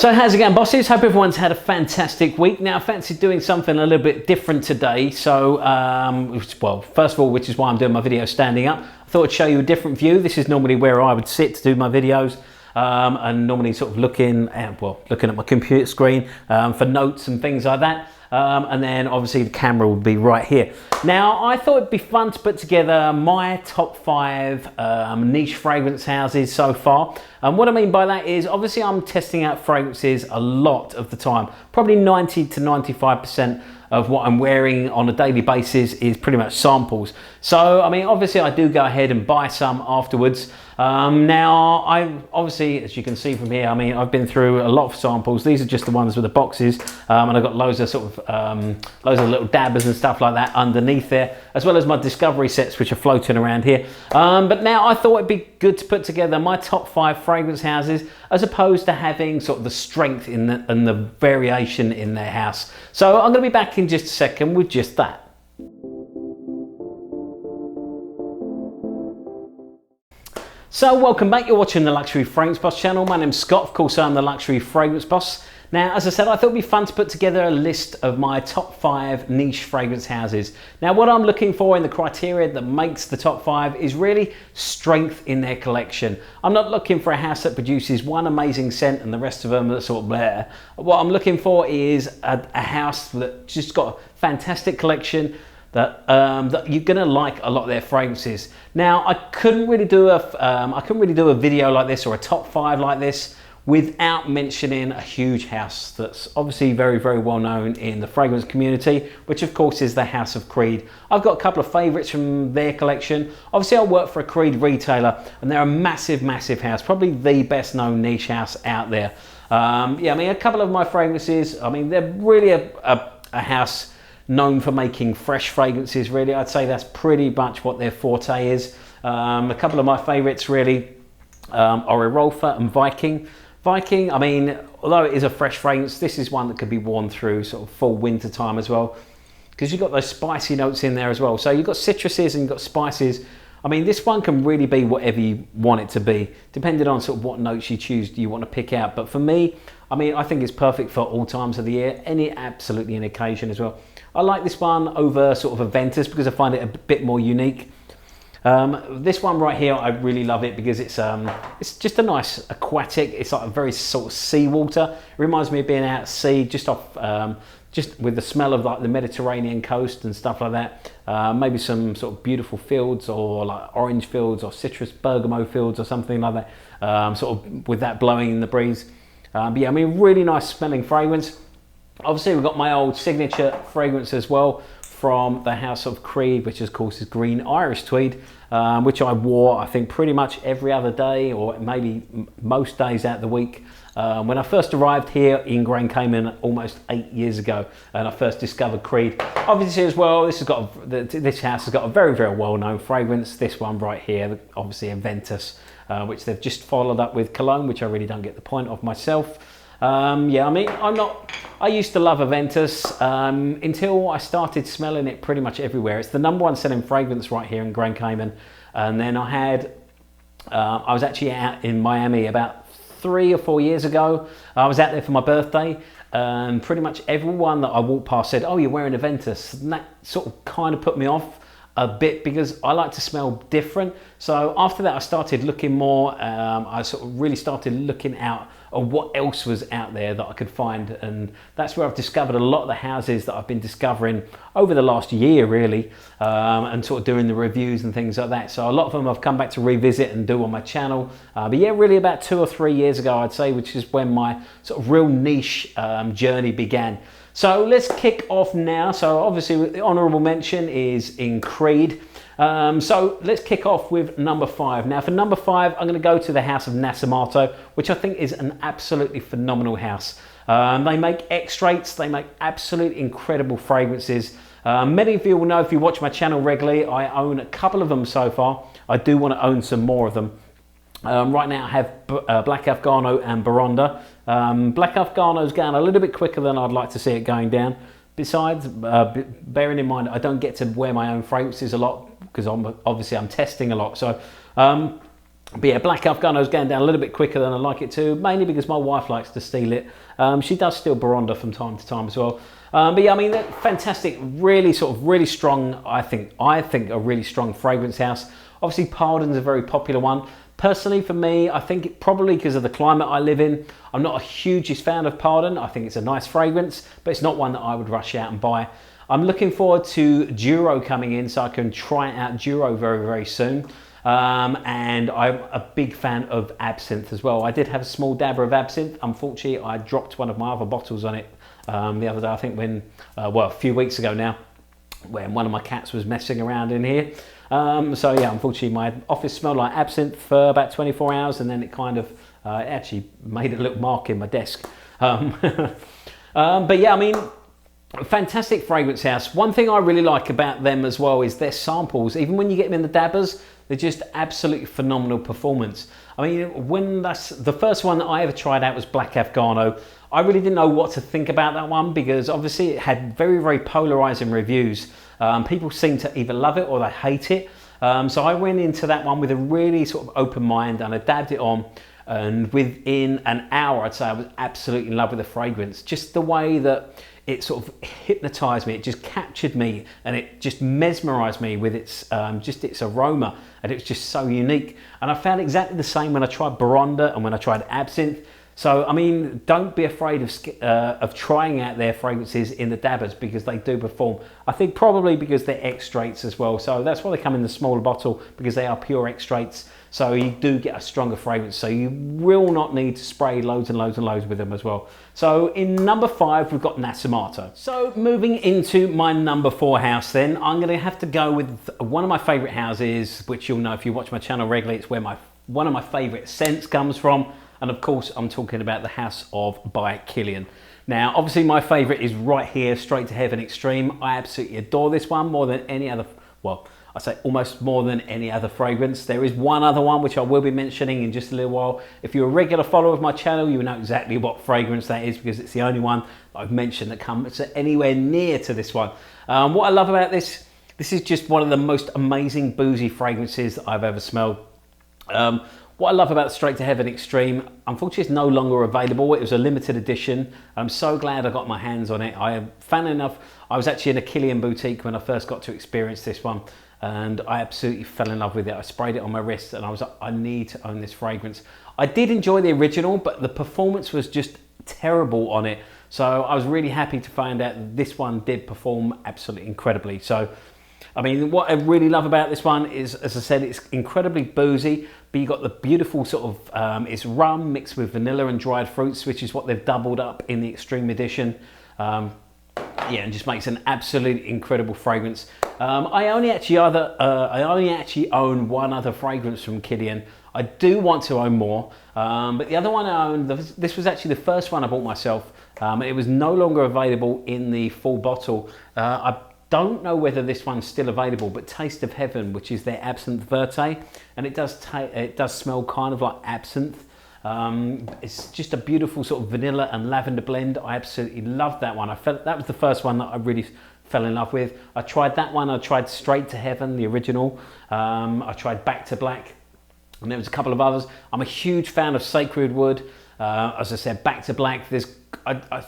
So how's it going, bosses? Hope everyone's had a fantastic week. Now I fancy doing something a little bit different today. So, well, first of all, which is why I'm doing my video standing up, I thought I'd show you a different view. This is normally where I would sit to do my videos, and normally sort of looking at my computer screen for notes and things like that. And then obviously the camera will be right here. Now I thought it'd be fun to put together my top 5 niche fragrance houses so far. And what I mean by that is obviously I'm testing out fragrances a lot of the time. Probably 90 to 95% of what I'm wearing on a daily basis is pretty much samples. So I mean, obviously I do go ahead and buy some afterwards. Now I obviously, as you can see from here, I mean, I've been through a lot of samples. These are just the ones with the boxes, and I've got loads of loads of little dabbers and stuff like that underneath there, as well as my discovery sets which are floating around here. But now I thought it'd be good to put together my top 5 fragrance houses, as opposed to having sort of the strength in the variation in their house. So I'm going to be back in just a second with just that. So welcome back, you're watching the Luxury Fragrance Boss channel. My name's Scott, of course I'm the Luxury Fragrance Boss. Now, as I said, I thought it'd be fun to put together a list of my top 5 niche fragrance houses. Now, what I'm looking for in the criteria that makes the top 5 is really strength in their collection. I'm not looking for a house that produces one amazing scent and the rest of them are sort of bleh. What I'm looking for is a house that just got a fantastic collection, that you're gonna like a lot of their fragrances. Now, I couldn't really do a video like this or a top 5 like this without mentioning a huge house that's obviously very, very well known in the fragrance community, which of course is the House of Creed. I've got a couple of favorites from their collection. Obviously I work for a Creed retailer and they're a massive, massive house, probably the best known niche house out there. Yeah, I mean, a couple of my fragrances, I mean, they're really a house known for making fresh fragrances, really. I'd say that's pretty much what their forte is. A couple of my favorites really are Rolfa and Viking. Viking, I mean, although it is a fresh fragrance, this is one that could be worn through sort of full winter time as well, because you've got those spicy notes in there as well. So you've got citruses and you've got spices. I mean, this one can really be whatever you want it to be, depending on sort of what notes you choose you want to pick out. But for me, I mean, I think it's perfect for all times of the year, absolutely an occasion as well. I like this one over sort of a Ventus because I find it a bit more unique. This one right here, I really love it because it's just a nice aquatic. It's like a very sort of seawater. It reminds me of being out at sea, just off, just with the smell of like the Mediterranean coast and stuff like that. Maybe some sort of beautiful fields or like orange fields or citrus bergamot fields or something like that. Sort of with that blowing in the breeze. But yeah, I mean, really nice smelling fragrance. Obviously, we've got my old signature fragrance as well from the House of Creed, which of course is Green Irish Tweed, which I wore, I think, pretty much every other day or maybe most days out of the week. When I first arrived here in Grand Cayman almost 8 years ago, and I first discovered Creed. Obviously as well, this house has got a very, very well-known fragrance. This one right here, obviously a Ventus, which they've just followed up with Cologne, which I really don't get the point of myself. Yeah, I mean, I used to love Aventus until I started smelling it pretty much everywhere. It's the #1 selling fragrance right here in Grand Cayman. And then I was actually out in Miami about 3 or 4 years ago. I was out there for my birthday, and pretty much everyone that I walked past said, "Oh, you're wearing Aventus." And that sort of kind of put me off a bit because I like to smell different. So after that I started looking more, I sort of really started looking out at what else was out there that I could find, and that's where I've discovered a lot of the houses that I've been discovering over the last year really, and sort of doing the reviews and things like that. So a lot of them I've come back to revisit and do on my channel, but yeah, really about 2 or 3 years ago I'd say, which is when my sort of real niche journey began. So let's kick off now. So obviously the honourable mention is in Creed. So let's kick off with number 5. Now for number 5, I'm going to go to the House of Nasomatto, which I think is an absolutely phenomenal house. They make extracts, they make absolutely incredible fragrances. Many of you will know if you watch my channel regularly, I own a couple of them so far. I do want to own some more of them. Right now I have Black Afghano and Baronda. Black Afghano's going a little bit quicker than I'd like to see it going down. Besides, bearing in mind I don't get to wear my own fragrances a lot because I'm testing a lot. So But yeah, Black Afghano's going down a little bit quicker than I like it to, mainly because my wife likes to steal it. She does steal Baronda from time to time as well. But yeah, I mean, fantastic, really really strong, I think a really strong fragrance house. Obviously, Pardon's a very popular one. Personally, for me, I think probably because of the climate I live in, I'm not a hugest fan of Pardon. I think it's a nice fragrance, but it's not one that I would rush out and buy. I'm looking forward to Duro coming in, so I can try out Duro very soon. And I'm a big fan of absinthe as well. I did have a small dabber of absinthe. Unfortunately, I dropped one of my other bottles on it the other day, I think a few weeks ago now, when one of my cats was messing around in here. So yeah, unfortunately my office smelled like absinthe for about 24 hours, and then it kind of actually made a little mark in my desk. But yeah, I mean, fantastic fragrance house. One thing I really like about them as well is their samples. Even when you get them in the dabbers, they're just absolutely phenomenal performance. I mean, that's the first one that I ever tried out was Black Afghano. I really didn't know what to think about that one because obviously it had very polarizing reviews. People seem to either love it or they hate it. So I went into that one with a really sort of open mind, and I dabbed it on, and within an hour I'd say I was absolutely in love with the fragrance. Just the way that it sort of hypnotized me, it just captured me, and it just mesmerized me with its just its aroma, and it was just so unique. And I found exactly the same when I tried Baronda and when I tried Absinthe. So I mean, don't be afraid of trying out their fragrances in the dabbers, because they do perform. I think probably because they're extracts as well, so that's why they come in the smaller bottle, because they are pure extracts. So you do get a stronger fragrance, so you will not need to spray loads and loads with them as well. So in number 5, we've got Nasomatto. So moving into my number 4 house then, I'm going to have to go with one of my favourite houses, which you'll know if you watch my channel regularly, it's where one of my favourite scents comes from. And of course, I'm talking about the House of by Kilian. Now, obviously my favourite is right here, Straight to Heaven Extreme. I absolutely adore this one more than any other, well, I say almost more than any other fragrance. There is one other one which I will be mentioning in just a little while. If you're a regular follower of my channel, you will know exactly what fragrance that is, because it's the only one that I've mentioned that comes anywhere near to this one. What I love about this is just one of the most amazing boozy fragrances that I've ever smelled. What I love about Straight to Heaven Extreme, unfortunately it's no longer available. It was a limited edition. I'm so glad I got my hands on it. Funnily enough, I was actually in a Kilian boutique when I first got to experience this one, and I absolutely fell in love with it. I sprayed it on my wrist and I was like, I need to own this fragrance. I did enjoy the original, but the performance was just terrible on it. So I was really happy to find out that this one did perform absolutely incredibly. So I mean, what I really love about this one is, as I said, it's incredibly boozy, but you got the beautiful sort of, it's rum mixed with vanilla and dried fruits, which is what they've doubled up in the Extreme Edition. Yeah, and just makes an absolutely incredible fragrance. I only actually own one other fragrance from Kilian. I do want to own more, but the other one I owned, this was actually the first one I bought myself. It was no longer available in the full bottle. I don't know whether this one's still available, but Taste of Heaven, which is their Absinthe Verte, and it does smell kind of like absinthe. It's just a beautiful sort of vanilla and lavender blend. I absolutely loved that one. That was the first one that I really fell in love with. I tried that one. I tried Straight to Heaven, the original. I tried Back to Black, and there was a couple of others. I'm a huge fan of Sacred Wood. As I said, Back to Black. I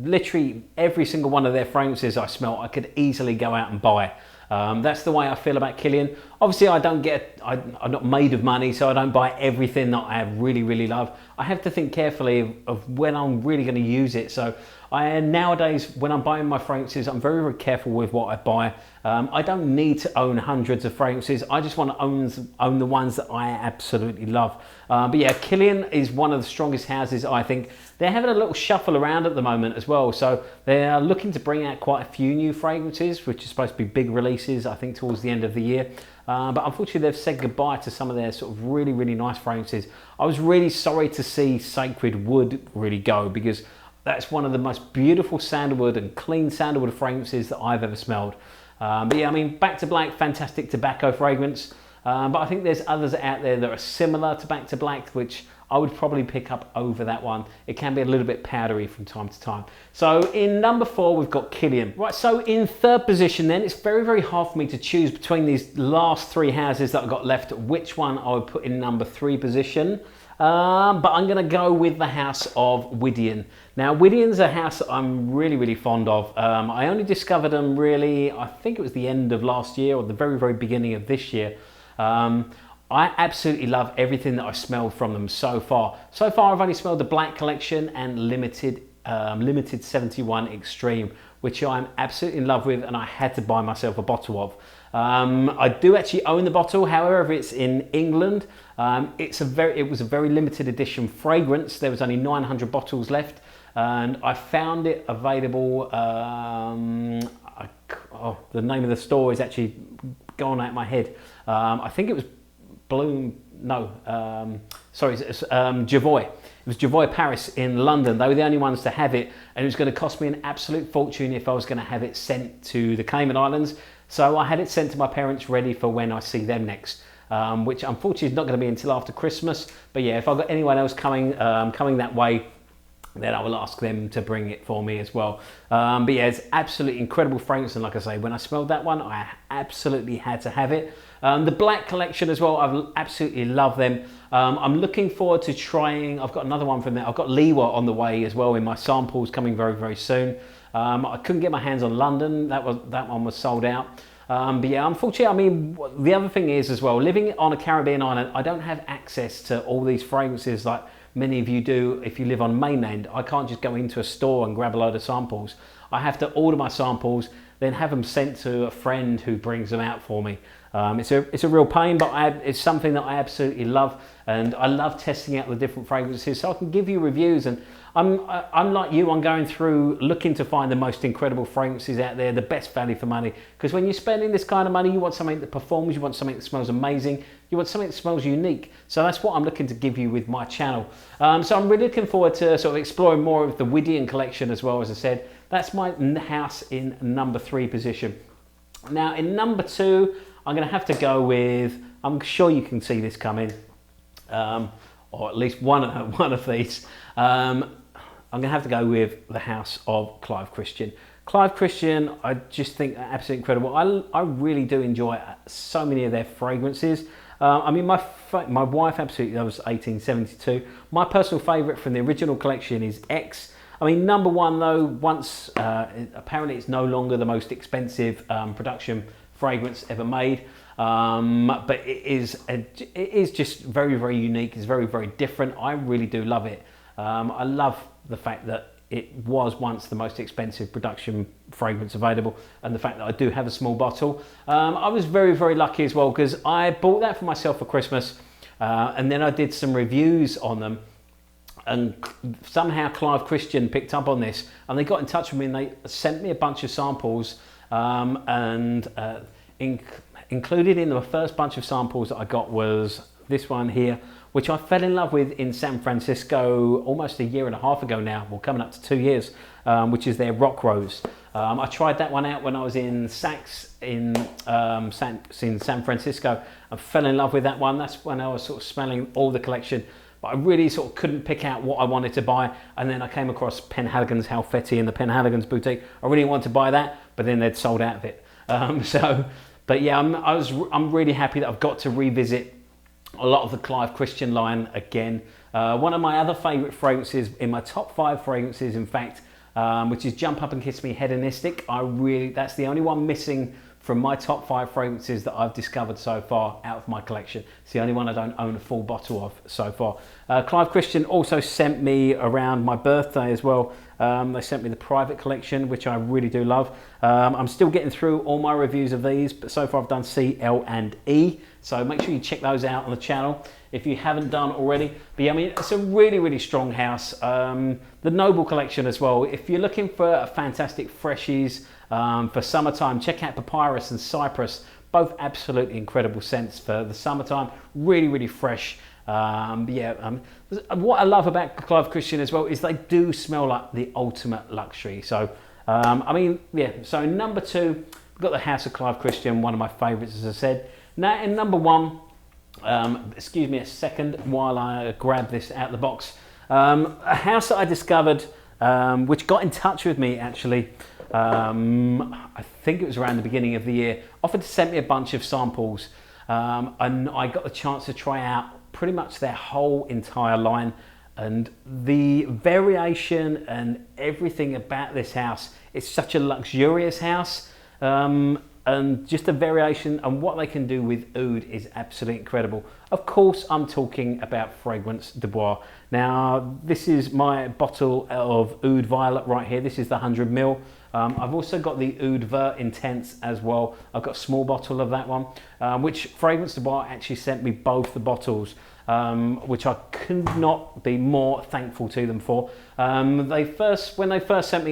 literally every single one of their fragrances I smell, I could easily go out and buy. That's the way I feel about Kilian. Obviously, I'm not made of money, so I don't buy everything that I really love. I have to think carefully of when I'm really going to use it. So nowadays, when I'm buying my fragrances, I'm very careful with what I buy. I don't need to own hundreds of fragrances. I just want to own the ones that I absolutely love. But yeah, Kilian is one of the strongest houses, I think. They're having a little shuffle around at the moment as well. So they're looking to bring out quite a few new fragrances, which are supposed to be big releases, I think, towards the end of the year. But unfortunately, they've said goodbye to some of their sort of really nice fragrances. I was really sorry to see Sacred Wood really go, because that's one of the most beautiful sandalwood and clean sandalwood fragrances that I've ever smelled. But yeah, I mean, Back to Black, fantastic tobacco fragrance. But I think there's others out there that are similar to Back to Black, which I would probably pick up over that one. It can be a little bit powdery from time to time. So in number 4, we've got Kilian. Right, so in third position then, it's very, very hard for me to choose between these last 3 houses that I've got left, which one I would put in number 3 position. But I'm going to go with the house of Widian. Now, Widian's a house that I'm really, really fond of. I only discovered them really, I think it was the end of last year or the very, very beginning of this year. I absolutely love everything that I've smelled from them so far. So far, I've only smelled the Black Collection and Limited 71 Extreme, which I'm absolutely in love with, and I had to buy myself a bottle of. I do actually own the bottle, however, it's in England. It was a very limited edition fragrance. There was only 900 bottles left, and I found it available. The name of the store is actually gone out of my head. I think it was Javois. It was Javois Paris in London. They were the only ones to have it, and it was going to cost me an absolute fortune if I was going to have it sent to the Cayman Islands. So I had it sent to my parents ready for when I see them next, which unfortunately is not going to be until after Christmas. But yeah, if I've got anyone else coming that way, then I will ask them to bring it for me as well. But yeah, it's absolutely incredible fragrance, and like I say, when I smelled that one, I absolutely had to have it. The Black Collection as well, I've absolutely loved them. I'm looking forward to trying, I've got another one from there. I've got Liwa on the way as well in my samples coming very, very soon. I couldn't get my hands on London, that one was sold out. But yeah, unfortunately, I mean, the other thing is as well, living on a Caribbean island, I don't have access to all these fragrances like many of you do if you live on mainland. I can't just go into a store and grab a load of samples. I have to order my samples, then have them sent to a friend who brings them out for me. It's a real pain, but it's something that I absolutely love, and I love testing out the different fragrances so I can give you reviews. And I'm like you, I'm going through looking to find the most incredible fragrances out there, the best value for money, because when you're spending this kind of money, you want something that performs, you want something that smells amazing, you want something that smells unique. So that's what I'm looking to give you with my channel. So I'm really looking forward to sort of exploring more of the Widian collection as well. As I said, that's my house in number 3 position. Now in number 2, I'm going to have to go with, I'm sure you can see this coming, or at least one of these. I'm going to have to go with the house of Clive Christian. Clive Christian, I just think are absolutely incredible. I really do enjoy so many of their fragrances. I mean, my wife absolutely loves 1872. My personal favourite from the original collection is X. I mean, number 1 though, apparently it's no longer the most expensive production fragrance ever made, but it is just very, very unique. It's very, very different. I really do love it. I love the fact that it was once the most expensive production fragrance available, and the fact that I do have a small bottle. I was very, very lucky as well, because I bought that for myself for Christmas, and then I did some reviews on them, and somehow Clive Christian picked up on this, and they got in touch with me and they sent me a bunch of samples, included in the first bunch of samples that I got was this one here, which I fell in love with in San Francisco almost a year and a half ago now, well, coming up to 2 years, which is their Rock Rose. I tried that one out when I was in Saks in San Francisco. I fell in love with that one. That's when I was sort of smelling all the collection, but I really sort of couldn't pick out what I wanted to buy. And then I came across Penhaligon's Halfeti in the Penhaligon's boutique. I really wanted to buy that, but then they'd sold out of it. But yeah, I'm really happy that I've got to revisit a lot of the Clive Christian line again. One of my other favourite fragrances, in my top 5 fragrances in fact, which is Jump Up and Kiss Me Hedonistic. That's the only one missing from my top 5 fragrances that I've discovered so far out of my collection. It's the only one I don't own a full bottle of so far. Clive Christian also sent me around my birthday as well. They sent me the private collection, which I really do love. I'm still getting through all my reviews of these, but so far I've done C, L and E. So make sure you check those out on the channel if you haven't done already. But yeah, I mean, it's a really, really strong house. The Noble collection as well. If you're looking for a fantastic freshies for summertime, check out Papyrus and Cypress. Both absolutely incredible scents for the summertime. Really, really fresh. What I love about Clive Christian as well is they do smell like the ultimate luxury. So, I mean, yeah. So number 2, we've got the House of Clive Christian, one of my favourites, as I said. Now in number 1, excuse me a second while I grab this out of the box. A house that I discovered, which got in touch with me actually, I think it was around the beginning of the year, offered to send me a bunch of samples, and I got the chance to try out pretty much their whole entire line, and the variation and everything about this house. It's such a luxurious house, and just the variation and what they can do with oud is absolutely incredible. Of course, I'm talking about Fragrance de Bois. Now, this is my bottle of Oud Violet right here. This is the 100ml. I've also got the Oud Vert Intense as well. I've got a small bottle of that one, which Fragrance de Bois actually sent me both the bottles, which I could not be more thankful to them for. When they first sent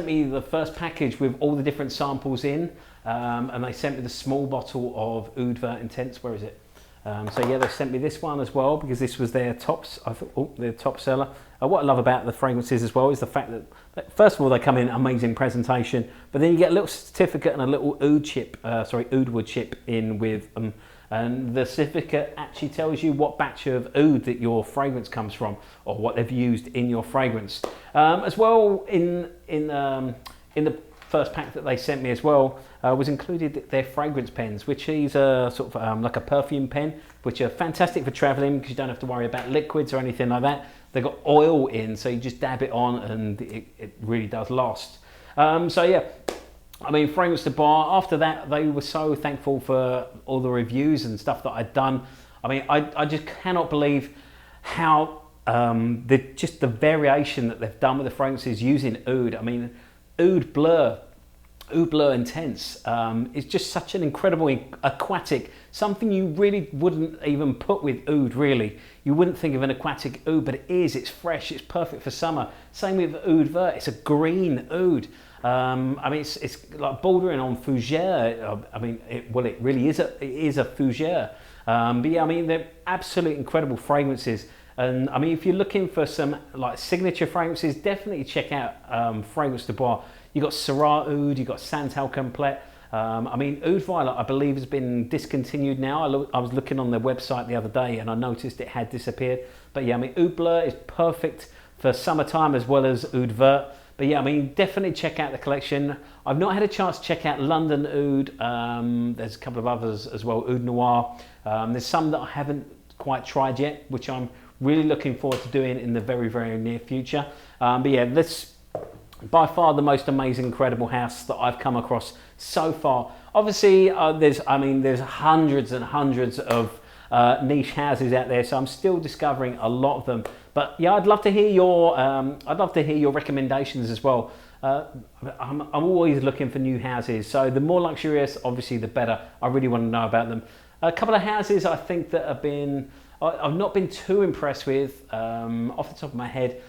me the first package with all the different samples in, and they sent me the small bottle of Oud Vert Intense. Where is it? So yeah, they sent me this one as well because this was their tops. I thought, their top seller. What I love about the fragrances as well is the fact that first of all they come in amazing presentation, but then you get a little certificate and a little oud wood chip in with them. And the certificate actually tells you what batch of oud that your fragrance comes from, or what they've used in your fragrance. As well, in the first pack that they sent me as well, was included their fragrance pens, which is a sort of like a perfume pen, which are fantastic for traveling because you don't have to worry about liquids or anything like that. They've got oil in, so you just dab it on and it really does last. So yeah. I mean, Fragrance de Bois, after that, they were so thankful for all the reviews and stuff that I'd done. I mean, I just cannot believe how just the variation that they've done with the fragrances using oud. I mean, Oud Bleu Intense is just such an incredible aquatic, something you really wouldn't even put with oud, really. You wouldn't think of an aquatic oud, but it is. It's fresh, it's perfect for summer. Same with Oud Vert, it's a green oud. I mean, it's like bordering on fougere. I mean, it really is a fougere. But yeah, I mean, they're absolutely incredible fragrances. And I mean, if you're looking for some like signature fragrances, definitely check out Fragrance de Bois. You got Syrah Oud, you got Santal Complet. I mean, Oud Violet, I believe, has been discontinued now. I was looking on their website the other day and I noticed it had disappeared. But yeah, I mean, Oud Bleu is perfect for summertime as well as Oud Vert. But yeah, I mean, definitely check out the collection. I've not had a chance to check out London Oud. There's a couple of others as well, Oud Noir. There's some that I haven't quite tried yet, which I'm really looking forward to doing in the very, very near future. But yeah, this by far the most amazing, incredible house that I've come across so far. Obviously, there's hundreds and hundreds of niche houses out there, so I'm still discovering a lot of them. But yeah, I'd love to hear your recommendations as well. I'm always looking for new houses, so the more luxurious, obviously, the better. I really want to know about them. A couple of houses I think that I've not been too impressed with, off the top of my head.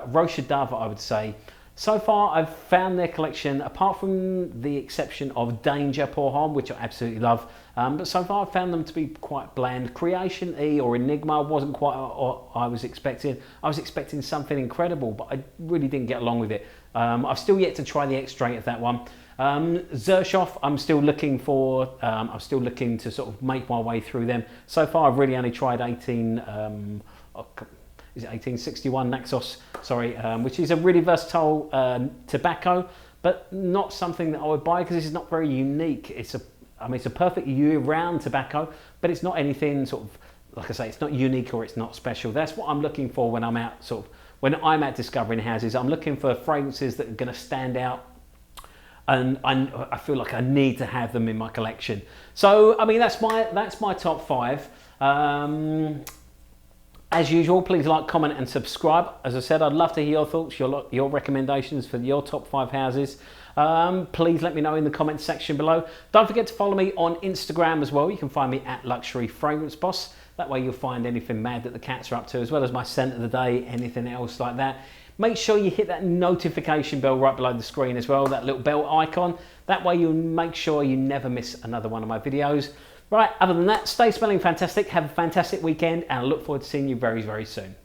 Roche Dove, I would say. So far, I've found their collection, apart from the exception of Danger Pour Homme, which I absolutely love, but so far I've found them to be quite bland. Creation E or Enigma wasn't quite what I was expecting. I was expecting something incredible, but I really didn't get along with it. I've still yet to try the extrait of that one. Xerchoff, I'm still looking to sort of make my way through them. So far, I've really only tried 1861 Naxos, sorry, which is a really versatile tobacco, but not something that I would buy because this is not very unique. It's a perfect year-round tobacco, but it's not anything sort of, like I say, it's not unique or it's not special. That's what I'm looking for when I'm out discovering houses. I'm looking for fragrances that are going to stand out, and I feel like I need to have them in my collection. So I mean, that's my top 5. As usual, please like, comment and subscribe. As I said, I'd love to hear your thoughts, your recommendations for your top 5 houses. Please let me know in the comments section below. Don't forget to follow me on Instagram as well. You can find me at Luxury Fragrance Boss. That way you'll find anything mad that the cats are up to, as well as my scent of the day, anything else like that. Make sure you hit that notification bell right below the screen as well, that little bell icon. That way you'll make sure you never miss another one of my videos. Right, other than that, stay smelling fantastic, have a fantastic weekend, and I look forward to seeing you very, very soon.